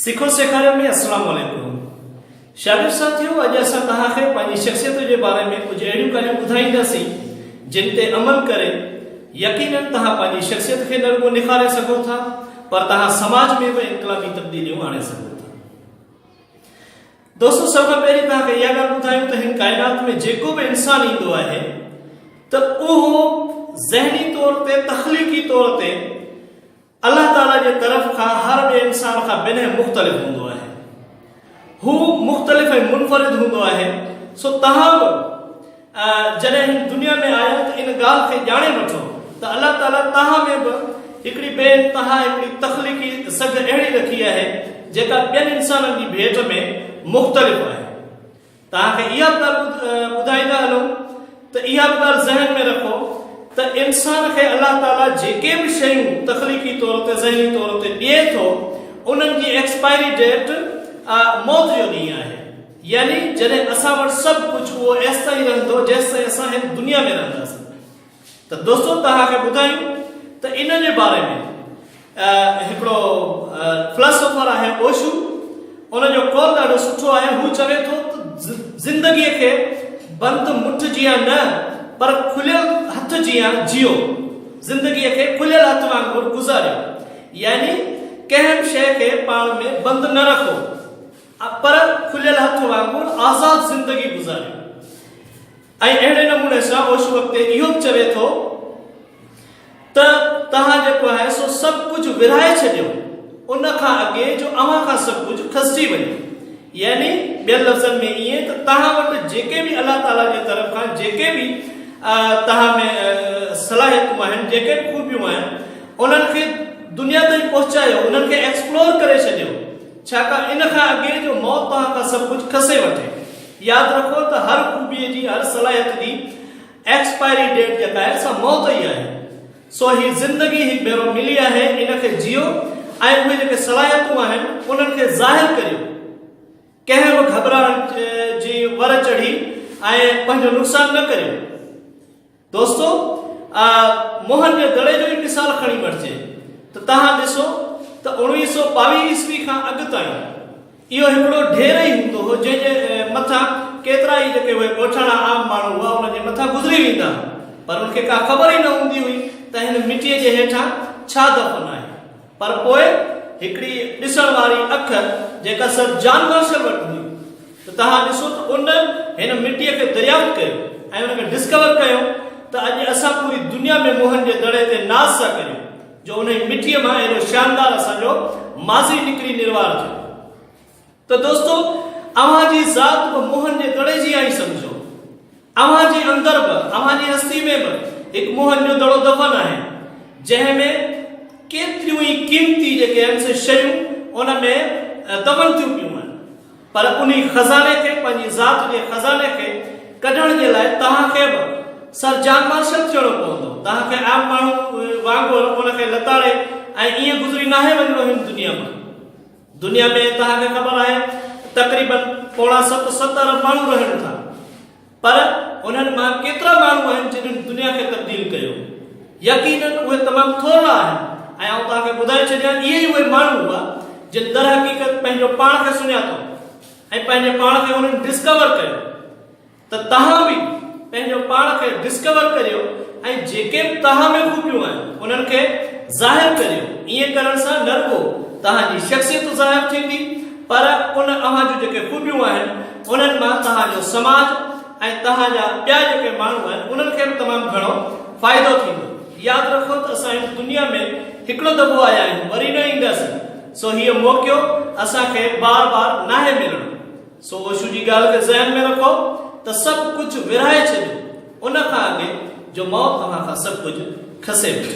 सिखो सेखारियो में अस्सलाम वालेकुम। शागिर्द साथियों, अज असां तव्हांखे पंहिंजी शख्सियत जे बारे में कुछ अहिड़ियूं ॻाल्हियूं ॿुधाईंदासीं जिन ते अमल करे यकीनन तव्हां पंहिंजी शख्सियत खे न रुॻो निखारे सघो था, पर तव्हां समाज में भी इनकलाबी तब्दीलियूं आणे सघो था। दोस्तों, सब खां पहिरीं तव्हांखे इहा ॻाल्हि ॿुधायूं त हिन काइनात में जेको भी इंसान ईंदो आहे त उहो ज़हनी तौर ते तख़लीक़ी तौर ते अल्लाह ताला जे तरफ का हर बे इंसान का बिन मुख्तलिफ होंदो है। हु मुख्तलिफ ऐं मुनफरिद होंदो है। सो तहां जॾहिं हिन दुनिया में आया तो इन गाल के जाने वठो तो अल्लाह ताला तहां में भी हिकड़ी बेइंतहा हिकड़ी तख़लीक़ी सघ अहिड़ी रखी है जेका ॿियनि इंसाननि जी भेट में मुख्तलिफ है। तव्हांखे इहा ॻाल्हि ॿुधाईंदा हलूं त इहा ॻाल्हि ज़हन में रखो त इंसान खे अल्लाह ताला जेके भी शयूं तख़लीक़ी तौर ते ज़हनी तौर ते ॾिए थो उन्हनि जी एक्सपायरी डेट मौत जो ॾींहुं आहे। यानी जॾहिं असां वटि सभु कुझु उहो एसि ताईं रहंदो जेसि ताईं असां हिन दुनिया में रहंदासीं। त दोस्तों, तव्हांखे ॿुधायूं त इन जे बारे में हिकिड़ो फिलोसोफर आहे ओशू, उनजो कौल ॾाढो सुठो आहे। हू चवे थो त ज़िंदगीअ खे बंदि मुठ जियां न पर खुलियल हथ जियां जियो, जिंदगी के खुलियल हथ वांगुरु गुज़ारियो। यानी कंहिं शइ खे पाण में बंद न रखो पर खुलियल हथ वांगुरु आज़ाद जिंदगी गुज़ारियो। ऐं अहिड़े नमूने सां ओशू वक़्ते इहो चवे थो त तव्हां जेको आहे सो सभु कुझु विरहाए छॾियो उन खां अॻे जो अव्हां खां सभु कुझु खसिजी वञे। यानी ॿियनि लफ़्ज़नि में ईअं त तव्हां वटि जेके भी अल्लाह ताला जे तरफ़ खां जेके भी तव्हां में सलाहियतूं आहिनि, जेके खूबियूं आहिनि, उन्हनि खे दुनिया ताईं पहुचायो, उन्हनि खे एक्सप्लोर करे छॾियो। छाकाणि इन खां अॻे जो मौत तव्हां खां सभु कुझु खसे वठे। यादि रखो त हर खूबीअ जी हर सलाहियत जी एक्सपायरी डेट जेका आहे सा मौत ई आहे। सो ही ज़िंदगी हिकु भेरो मिली आहे, इन खे जियो ऐं उहे जेके सलाहियतूं आहिनि उन्हनि खे ज़ाहिर करियो। कंहिं बि घबराहट जी वर चढ़ी ऐं पंहिंजो नुक़सान न करियो। दोस्तों, मोहन जे दड़े जो ही मिसाल खणी वठिजे त तव्हां ॾिसो त 1922 ईस्वी खां अॻु ताईं इहो हिकिड़ो ढेर ई हूंदो हो जंहिंजे मथां केतिरा ई जेके उहे ॻोठाणा आम माण्हू हुआ उनजे मथां गुज़री वेंदा, पर उनखे का ख़बर ई न हूंदी हुई त हिन मिटीअ जे हेठां छा दफ़न आहे। पर पोइ हिकिड़ी ॾिसण वारी अख जेका सर जान मार्शल वटि हुई त तव्हां ॾिसो त उन हिन मिटीअ खे दरियाफ़्त कयो ऐं उनखे डिस्कवर कयो त अॼु असां पूरी दुनिया में मोहन जे दड़े ते नाज़ था करियूं जो उन मिटीअ मां एॾो शानदार असांजो माज़ी निकिरी निर्वार थियो। त दोस्तों, अव्हां जी ज़ात बि मोहन जे दड़े जी आई सम्झो। अव्हां जे अंदर बि अव्हां जी हस्ती में बि हिकु मोहन जो दड़ो दफ़न आहे जंहिंमें केतिरियूं ई क़ीमती जेके आहिनि से शयूं उन में दफ़न थियूं पियूं आहिनि। पर उन खज़ाने खे, पंहिंजी ज़ात जे खज़ाने खे कढण जे लाइ तव्हांखे बि सर जान मार्शल थियणो पवंदो। तव्हांखे आम माण्हू वांगुरु उनखे लताड़े ऐं ईअं गुज़री नाहे वञिणो हिन दुनिया में। दुनिया में तव्हांखे ख़बर आहे तक़रीबन 6.7 अरब माण्हू रहनि था, पर उन्हनि मां केतिरा माण्हू आहिनि जिन्हनि दुनिया खे तब्दील कयो। यकीनन उहे तमामु थोरा आहिनि ऐं आउं तव्हांखे ॿुधाए छॾियां इहे ई उहे माण्हू हुआ जिन दर हक़ीक़त पंहिंजो पाण खे सुञातो ऐं पंहिंजे पाण खे उन्हनि डिस्कवर कयो। त तव्हां बि पंहिंजो पाण खे डिस्कवर करियो ऐं जेके बि तव्हां में खूबियूं आहिनि उन्हनि खे ज़ाहिर करियो। ईअं करण सां न रुॻो तव्हांजी शख़्सियत ज़ाहिर थींदी, पर उन अव्हां जूं जेके खूबियूं आहिनि उन्हनि मां तव्हांजो समाज ऐं तव्हांजा ॿिया जेके माण्हू आहिनि उन्हनि खे बि तमामु घणो फ़ाइदो थींदो। यादि रखो त असां हिन दुनिया में हिकिड़ो दफ़ो आया आहियूं, वरी न ईंदासीं। सो हीअ मौक़ो असांखे बार बार नाहे मिलणो। सो ओशू जी ॻाल्हि खे ज़हन में रखो त सभु कुझु विरहाए छॾियो उन खां अॻे जो मौत तव्हां खां सभु कुझु खसे वठे।